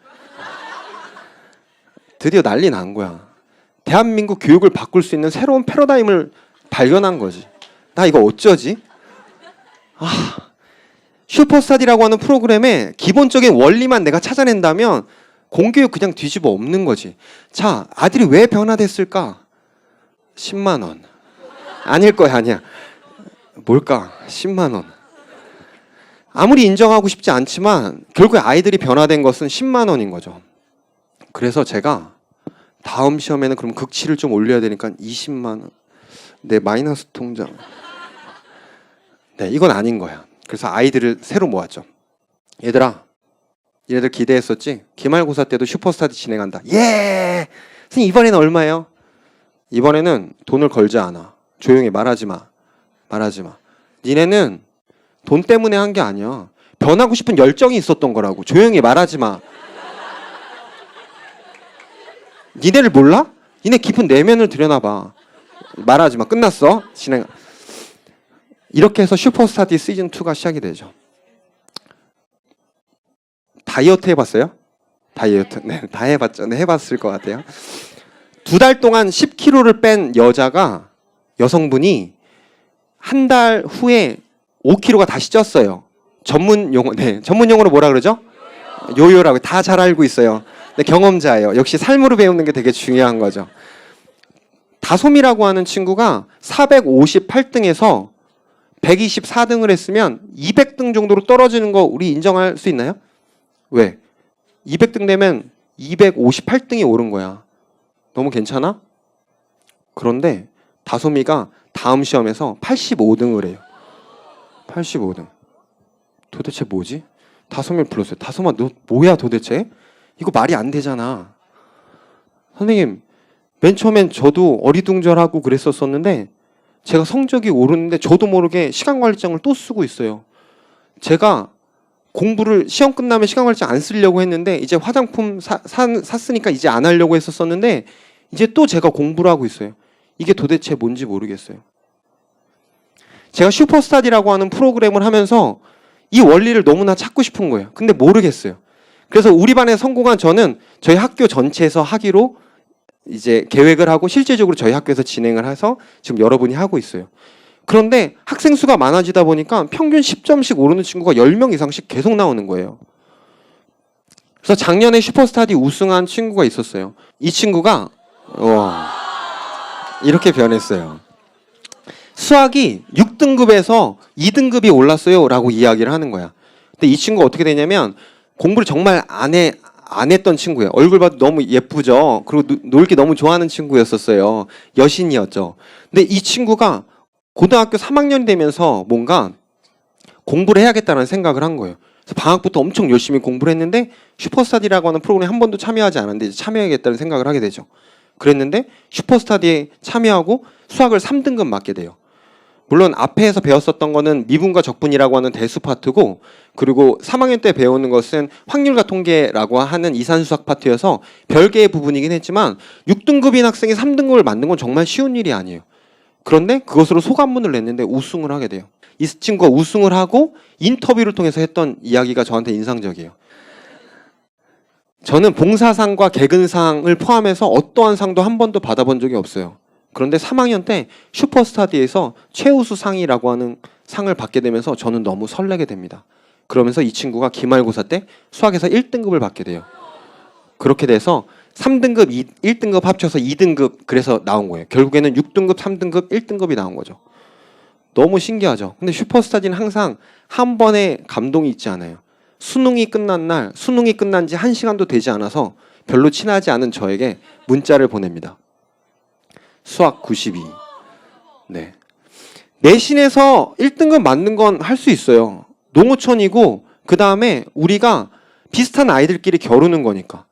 S1: 드디어 난리 난 거야. 대한민국 교육을 바꿀 수 있는 새로운 패러다임을 발견한 거지. 나 이거 어쩌지? 슈퍼스타디라고 하는 프로그램의 기본적인 원리만 내가 찾아낸다면 공교육 그냥 뒤집어 엎는 거지. 자, 아들이 왜 변화됐을까? 10만 원. 아닐 거야, 아니야. 뭘까? 10만 원. 아무리 인정하고 싶지 않지만 결국에 아이들이 변화된 것은 10만 원인 거죠. 그래서 제가 다음 시험에는 그럼 극치를 좀 올려야 되니까 20만 원. 내 마이너스 통장. 네, 이건 아닌 거야. 그래서 아이들을 새로 모았죠. 얘들아, 얘네들 기대했었지? 기말고사 때도 슈퍼스타디 진행한다. 예! 선생님 이번에는 얼마예요? 이번에는 돈을 걸지 않아. 조용히 말하지 마. 말하지 마. 니네는 돈 때문에 한 게 아니야. 변하고 싶은 열정이 있었던 거라고. 조용히 말하지 마. 니네를 몰라? 니네 깊은 내면을 들여다봐. 말하지 마. 끝났어. 진행. 이렇게 해서 슈퍼스타디 시즌2가 시작이 되죠. 다이어트 해봤어요? 다이어트. 네, 다 해봤죠. 네, 해봤을 것 같아요. 2달 동안 10kg를 뺀 여성분이 한 달 후에 5kg가 다시 쪘어요. 전문 용어로 뭐라 그러죠? 요요라고. 다 잘 알고 있어요. 네, 경험자예요. 역시 삶으로 배우는 게 되게 중요한 거죠. 다솜이라고 하는 친구가 458등에서 124등을 했으면 200등 정도로 떨어지는 거 우리 인정할 수 있나요? 왜? 200등 되면 258등이 오른 거야. 너무 괜찮아? 그런데 다솜이가 다음 시험에서 85등을 해요. 85등. 도대체 뭐지? 다솜이를 불렀어요. 다솜아, 너 뭐야 도대체? 이거 말이 안 되잖아. 선생님, 맨 처음엔 저도 어리둥절하고 그랬었는데 제가 성적이 오르는데 저도 모르게 시간관리장을 또 쓰고 있어요. 제가 공부를 시험 끝나면 시간관리장 안 쓰려고 했는데 이제 화장품 샀으니까 이제 안 하려고 했었는데 이제 또 제가 공부를 하고 있어요. 이게 도대체 뭔지 모르겠어요. 제가 슈퍼스타디라고 하는 프로그램을 하면서 이 원리를 너무나 찾고 싶은 거예요. 근데 모르겠어요. 그래서 우리 반에 성공한 저는 저희 학교 전체에서 하기로 이제 계획을 하고 실제적으로 저희 학교에서 진행을 해서 지금 여러분이 하고 있어요. 그런데 학생 수가 많아지다 보니까 평균 10점씩 오르는 친구가 10명 이상씩 계속 나오는 거예요. 그래서 작년에 슈퍼스타디 우승한 친구가 있었어요. 이 친구가 이렇게 변했어요. 수학이 6등급에서 2등급이 올랐어요 라고 이야기를 하는 거야. 근데 이 친구가 어떻게 되냐면 공부를 정말 안 했던 친구예요. 얼굴 봐도 너무 예쁘죠. 그리고 놀기 너무 좋아하는 친구였었어요. 여신이었죠. 근데 이 친구가 고등학교 3학년이 되면서 뭔가 공부를 해야겠다는 생각을 한 거예요. 그래서 방학부터 엄청 열심히 공부를 했는데 슈퍼스타디라고 하는 프로그램에 한 번도 참여하지 않았는데 이제 참여해야겠다는 생각을 하게 되죠. 그랬는데 슈퍼스타디에 참여하고 수학을 3등급 맞게 돼요. 물론 앞에서 배웠었던 거는 미분과 적분이라고 하는 대수 파트고 그리고 3학년 때 배우는 것은 확률과 통계라고 하는 이산수학 파트여서 별개의 부분이긴 했지만 6등급인 학생이 3등급을 맞는 건 정말 쉬운 일이 아니에요. 그런데 그것으로 소감문을 냈는데 우승을 하게 돼요. 이 친구가 우승을 하고 인터뷰를 통해서 했던 이야기가 저한테 인상적이에요. 저는 봉사상과 개근상을 포함해서 어떠한 상도 한 번도 받아본 적이 없어요. 그런데 3학년 때 슈퍼스타디에서 최우수 상이라고 하는 상을 받게 되면서 저는 너무 설레게 됩니다. 그러면서 이 친구가 기말고사 때 수학에서 1등급을 받게 돼요. 그렇게 돼서 3등급, 1등급 합쳐서 2등급 그래서 나온 거예요. 결국에는 6등급, 3등급, 1등급이 나온 거죠. 너무 신기하죠. 근데 슈퍼스타디는 항상 한 번에 감동이 있지 않아요. 수능이 끝난 날, 수능이 끝난 지 1시간도 되지 않아서 별로 친하지 않은 저에게 문자를 보냅니다. 수학 92. 네. 내신에서 1등급 맞는 건 할 수 있어요. 농어촌이고 그 다음에 우리가 비슷한 아이들끼리 겨루는 거니까.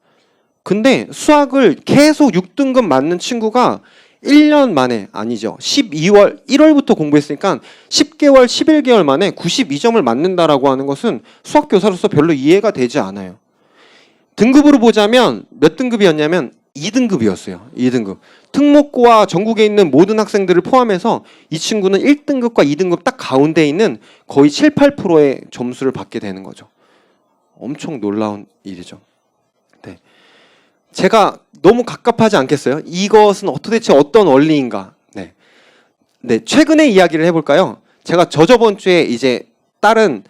S1: 근데 수학을 계속 6등급 맞는 친구가 1년 만에 아니죠. 1월부터 공부했으니까 10개월, 11개월 만에 92점을 맞는다라고 하는 것은 수학 교사로서 별로 이해가 되지 않아요. 등급으로 보자면 몇 등급이었냐면 2등급이었어요. 2등급. 특목고와 전국에 있는 모든 학생들을 포함해서 이 친구는 1등급과 2등급 딱 가운데 있는 거의 7, 8%의 점수를 받게 되는 거죠. 엄청 놀라운 일이죠. 네. 제가 너무 갑갑하지 않겠어요? 이것은 도대체 어떤 원리인가? 네. 네, 최근의 이야기를 해볼까요? 제가 저번 주에 이제 다른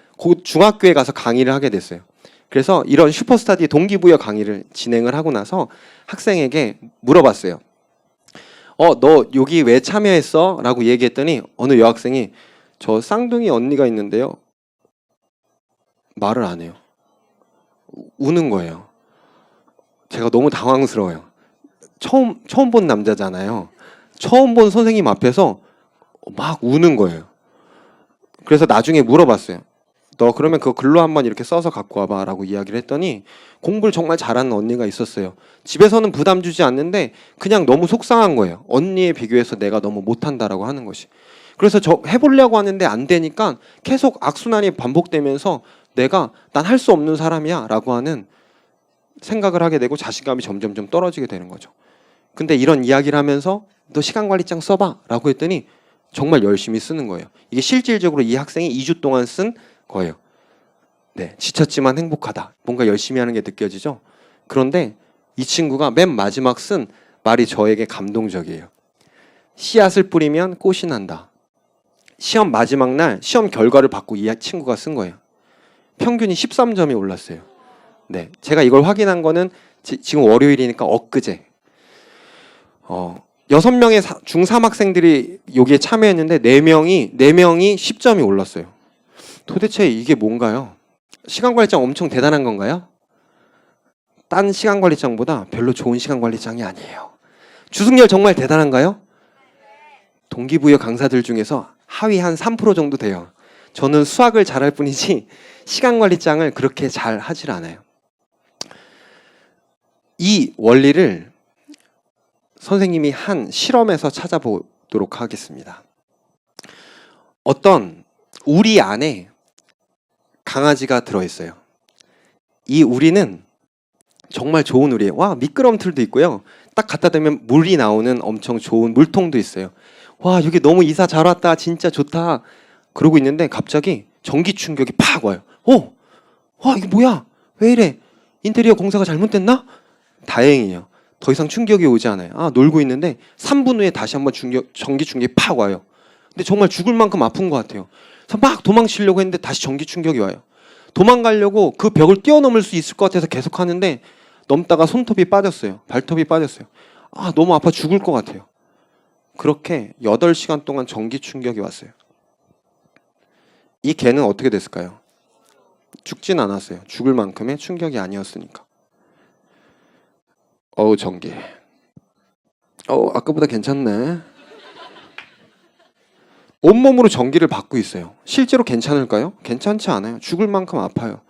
S1: 중학교에 가서 강의를 하게 됐어요. 그래서 이런 슈퍼스타디 동기부여 강의를 진행을 하고 나서 학생에게 물어봤어요. 너 여기 왜 참여했어? 라고 얘기했더니 어느 여학생이 저 쌍둥이 언니가 있는데요. 말을 안 해요. 우는 거예요. 제가 너무 당황스러워요. 처음 본 남자잖아요. 처음 본 선생님 앞에서 막 우는 거예요. 그래서 나중에 물어봤어요. 너 그러면 그거 글로 한번 이렇게 써서 갖고 와봐 라고 이야기를 했더니 공부를 정말 잘하는 언니가 있었어요. 집에서는 부담 주지 않는데 그냥 너무 속상한 거예요. 언니에 비교해서 내가 너무 못한다라고 하는 것이. 그래서 저 해보려고 하는데 안 되니까 계속 악순환이 반복되면서 내가 난 할 수 없는 사람이야 라고 하는 생각을 하게 되고 자신감이 점점점 떨어지게 되는 거죠. 근데 이런 이야기를 하면서 너 시간관리장 써봐 라고 했더니 정말 열심히 쓰는 거예요. 이게 실질적으로 이 학생이 2주 동안 쓴 거예요. 네, 지쳤지만 행복하다. 뭔가 열심히 하는 게 느껴지죠? 그런데 이 친구가 맨 마지막 쓴 말이 저에게 감동적이에요. 씨앗을 뿌리면 꽃이 난다. 시험 마지막 날 시험 결과를 받고 이 친구가 쓴 거예요. 평균이 13점이 올랐어요. 네, 제가 이걸 확인한 거는 지금 월요일이니까 엊그제 6명의 중3 학생들이 여기에 참여했는데 4명이 10점이 올랐어요. 도대체 이게 뭔가요? 시간관리장 엄청 대단한 건가요? 딴 시간관리장보다 별로 좋은 시간관리장이 아니에요. 주승열 정말 대단한가요? 동기부여 강사들 중에서 하위 한 3% 정도 돼요. 저는 수학을 잘할 뿐이지 시간관리장을 그렇게 잘 하질 않아요. 이 원리를 선생님이 한 실험에서 찾아보도록 하겠습니다. 어떤 우리 안에 강아지가 들어있어요. 이 우리는 정말 좋은 우리예요. 와, 미끄럼틀도 있고요. 딱 갖다 대면 물이 나오는 엄청 좋은 물통도 있어요. 와, 여기 너무 이사 잘 왔다. 진짜 좋다. 그러고 있는데 갑자기 전기 충격이 팍 와요. 와, 이게 뭐야? 왜 이래? 인테리어 공사가 잘못됐나? 다행이에요. 더 이상 충격이 오지 않아요. 놀고 있는데 3분 후에 다시 한번 전기 충격이 팍 와요. 근데 정말 죽을 만큼 아픈 것 같아요. 그래서 막 도망치려고 했는데 다시 전기 충격이 와요. 도망가려고 그 벽을 뛰어넘을 수 있을 것 같아서 계속 하는데 넘다가 손톱이 빠졌어요. 발톱이 빠졌어요. 너무 아파 죽을 것 같아요. 그렇게 8시간 동안 전기 충격이 왔어요. 이 개는 어떻게 됐을까요? 죽진 않았어요. 죽을 만큼의 충격이 아니었으니까. 전기. 아까보다 괜찮네. 온몸으로 전기를 받고 있어요. 실제로 괜찮을까요? 괜찮지 않아요. 죽을 만큼 아파요.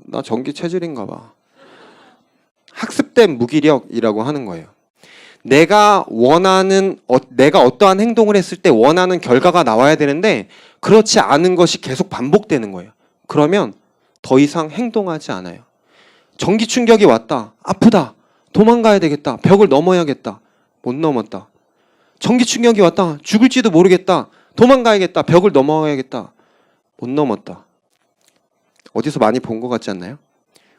S1: 나 전기 체질인가 봐. 학습된 무기력이라고 하는 거예요. 내가 어떠한 행동을 했을 때 원하는 결과가 나와야 되는데 그렇지 않은 것이 계속 반복되는 거예요. 그러면 더 이상 행동하지 않아요. 전기 충격이 왔다. 아프다. 도망가야 되겠다. 벽을 넘어야겠다. 못 넘었다. 전기 충격이 왔다. 죽을지도 모르겠다. 도망가야겠다. 벽을 넘어야겠다. 못 넘었다. 어디서 많이 본 것 같지 않나요?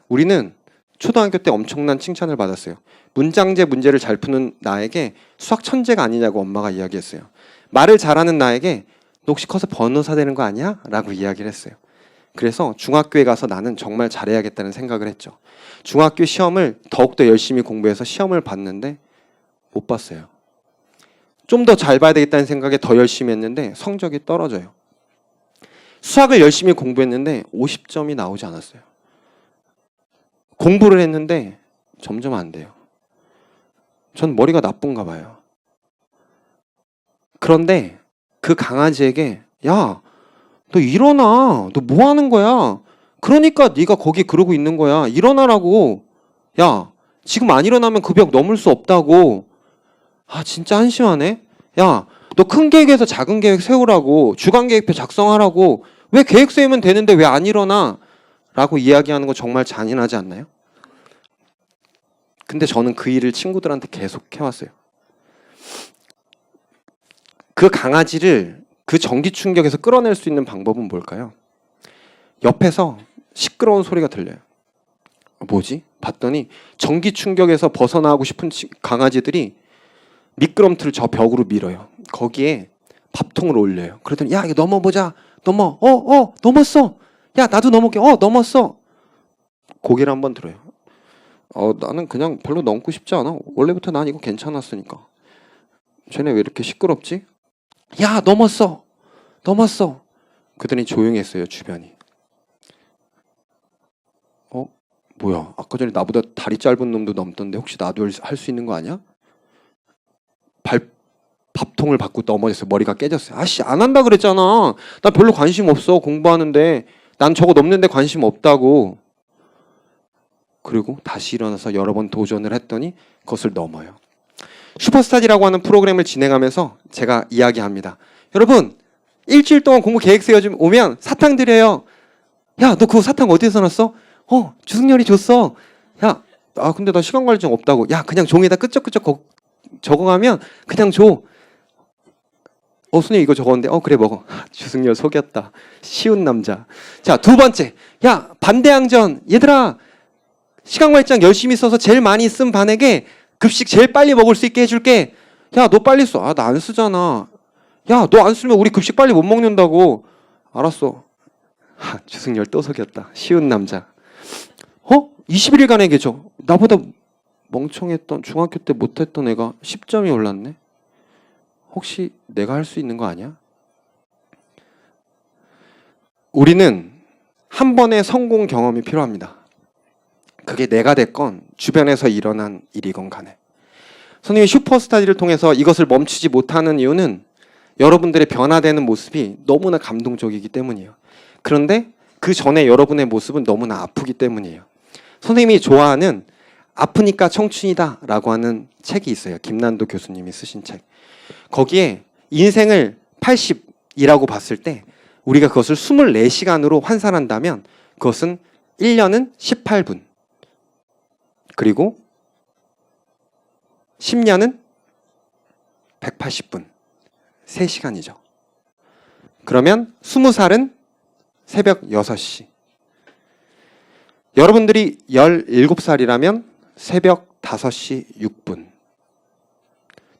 S1: 우리는 초등학교 때 엄청난 칭찬을 받았어요. 문장제 문제를 잘 푸는 나에게 수학 천재가 아니냐고 엄마가 이야기했어요. 말을 잘하는 나에게 너 혹시 커서 변호사 되는 거 아니야? 라고 이야기를 했어요. 그래서 중학교에 가서 나는 정말 잘해야겠다는 생각을 했죠. 중학교 시험을 더욱더 열심히 공부해서 시험을 봤는데 못 봤어요. 좀 더 잘 봐야 되겠다는 생각에 더 열심히 했는데 성적이 떨어져요. 수학을 열심히 공부했는데 50점이 나오지 않았어요. 공부를 했는데 점점 안 돼요. 전 머리가 나쁜가 봐요. 그런데 그 강아지에게 야, 너 일어나. 너 뭐 하는 거야? 그러니까 네가 거기 그러고 있는 거야. 일어나라고. 야, 지금 안 일어나면 그 벽 넘을 수 없다고. 진짜 한심하네. 야, 너 큰 계획에서 작은 계획 세우라고. 주간 계획표 작성하라고. 왜 계획 세우면 되는데 왜 안 일어나? 라고 이야기하는 거 정말 잔인하지 않나요? 근데 저는 그 일을 친구들한테 계속 해왔어요. 그 강아지를 그 전기 충격에서 끌어낼 수 있는 방법은 뭘까요? 옆에서 시끄러운 소리가 들려요. 뭐지? 봤더니 전기 충격에서 벗어나고 싶은 강아지들이 미끄럼틀을 저 벽으로 밀어요. 거기에 밥통을 올려요. 그러더니 야, 이거 넘어보자. 넘었어. 야, 나도 넘을게. 넘었어. 고개를 한번 들어요. 나는 그냥 별로 넘고 싶지 않아. 원래부터 난 이거 괜찮았으니까. 쟤네 왜 이렇게 시끄럽지? 야, 넘었어. 그러더니 조용했어요, 주변이. 뭐야? 아까 전에 나보다 다리 짧은 놈도 넘던데 혹시 나도 할 수 있는 거 아니야? 밥통을 받고 넘어졌어요. 머리가 깨졌어요. 안 한다 그랬잖아. 나 별로 관심 없어. 공부하는데. 난 저거 넘는데 관심 없다고. 그리고 다시 일어나서 여러 번 도전을 했더니 그것을 넘어요. 슈퍼스타디라고 하는 프로그램을 진행하면서 제가 이야기합니다. 여러분, 일주일 동안 공부 계획 세워오면 사탕 드려요. 야, 너 그거 사탕 어디서 났어? 주승열이 줬어. 야, 근데 나 시간 관리증 없다고. 야, 그냥 종이에다 끄적끄적 적어가면 그냥 줘. 선생님 이거 적었는데 그래 먹어. 주승열 속였다. 쉬운 남자. 자, 두 번째. 야, 반대항전. 얘들아, 시간 관리장 열심히 써서 제일 많이 쓴 반에게 급식 제일 빨리 먹을 수 있게 해줄게. 야, 너 빨리 써. 나 안 쓰잖아. 야, 너 안 쓰면 우리 급식 빨리 못 먹는다고. 알았어. 주승열 또 속였다. 쉬운 남자. 21일간의 계정. 나보다 멍청했던 중학교 때 못했던 애가 10점이 올랐네. 혹시 내가 할 수 있는 거 아니야? 우리는 한 번의 성공 경험이 필요합니다. 그게 내가 됐건 주변에서 일어난 일이건 간에. 선생님이 슈퍼스타디를 통해서 이것을 멈추지 못하는 이유는 여러분들의 변화되는 모습이 너무나 감동적이기 때문이에요. 그런데 그 전에 여러분의 모습은 너무나 아프기 때문이에요. 선생님이 좋아하는 아프니까 청춘이다 라고 하는 책이 있어요. 김난도 교수님이 쓰신 책. 거기에 인생을 80이라고 봤을 때 우리가 그것을 24시간으로 환산한다면 그것은 1년은 18분, 그리고 10년은 180분, 3시간이죠. 그러면 20살은 새벽 6시. 여러분들이 17살이라면 새벽 5시 6분.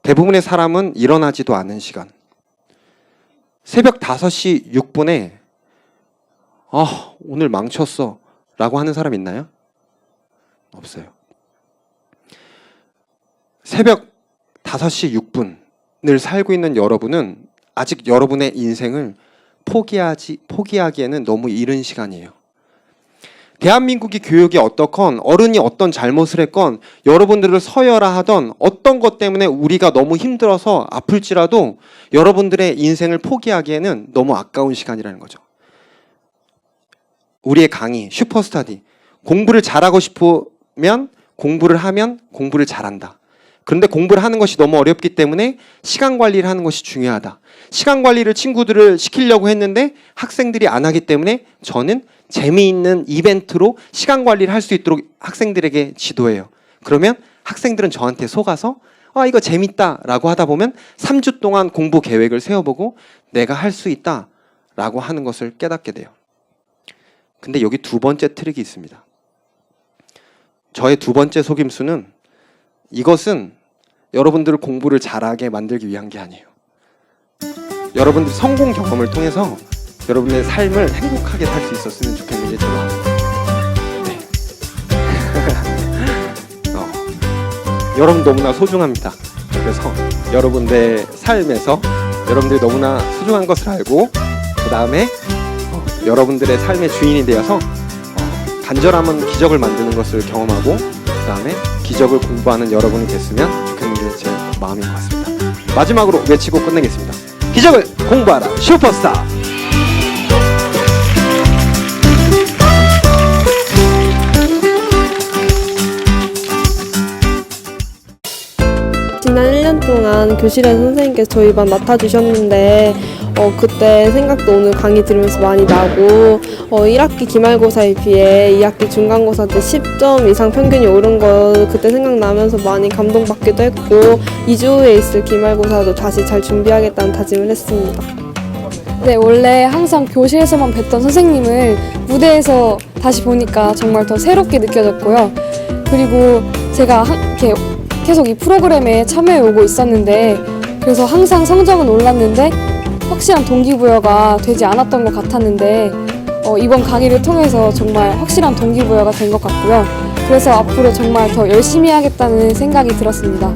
S1: 대부분의 사람은 일어나지도 않은 시간. 새벽 5시 6분에 오늘 망쳤어 라고 하는 사람 있나요? 없어요. 새벽 5시 6분을 살고 있는 여러분은 아직 여러분의 인생을 포기하기에는 너무 이른 시간이에요. 대한민국의 교육이 어떻건 어른이 어떤 잘못을 했건 여러분들을 서열화하던 어떤 것 때문에 우리가 너무 힘들어서 아플지라도 여러분들의 인생을 포기하기에는 너무 아까운 시간이라는 거죠. 우리의 강의 슈퍼스타디, 공부를 잘하고 싶으면 공부를 하면 공부를 잘한다. 그런데 공부를 하는 것이 너무 어렵기 때문에 시간 관리를 하는 것이 중요하다. 시간 관리를 친구들을 시키려고 했는데 학생들이 안 하기 때문에 저는 재미있는 이벤트로 시간 관리를 할 수 있도록 학생들에게 지도해요. 그러면 학생들은 저한테 속아서 이거 재밌다 라고 하다 보면 3주 동안 공부 계획을 세워보고 내가 할 수 있다 라고 하는 것을 깨닫게 돼요. 근데 여기 두 번째 트릭이 있습니다. 저의 두 번째 속임수는 이것은 여러분들을 공부를 잘하게 만들기 위한 게 아니에요. 여러분들 성공 경험을 통해서 여러분의 삶을 행복하게 살 수 있었으면 좋겠는 게 제 마음입니다. 네. 여러분 너무나 소중합니다. 그래서 여러분의 삶에서 여러분들이 너무나 소중한 것을 알고 그 다음에 여러분들의 삶의 주인이 되어서 간절함은 기적을 만드는 것을 경험하고 그 다음에 기적을 공부하는 여러분이 됐으면 좋겠는 게 제 마음인 것 같습니다. 마지막으로 외치고 끝내겠습니다. 기적을 공부하라 슈퍼스타.
S2: 지난 1년 동안 교실에서 선생님께서 저희 반 맡아주셨는데 그때 생각도 오늘 강의 들으면서 많이 나고 1학기 기말고사에 비해 2학기 중간고사 때 10점 이상 평균이 오른 거 그때 생각나면서 많이 감동받기도 했고 2주 후에 있을 기말고사도 다시 잘 준비하겠다는 다짐을 했습니다.
S3: 네, 원래 항상 교실에서만 뵀던 선생님을 무대에서 다시 보니까 정말 더 새롭게 느껴졌고요. 그리고 제가 이렇게 계속 이 프로그램에 참여해 오고 있었는데 그래서 항상 성적은 올랐는데 확실한 동기부여가 되지 않았던 것 같았는데 이번 강의를 통해서 정말 확실한 동기부여가 된 것 같고요. 그래서 앞으로 정말 더 열심히 하겠다는 생각이 들었습니다.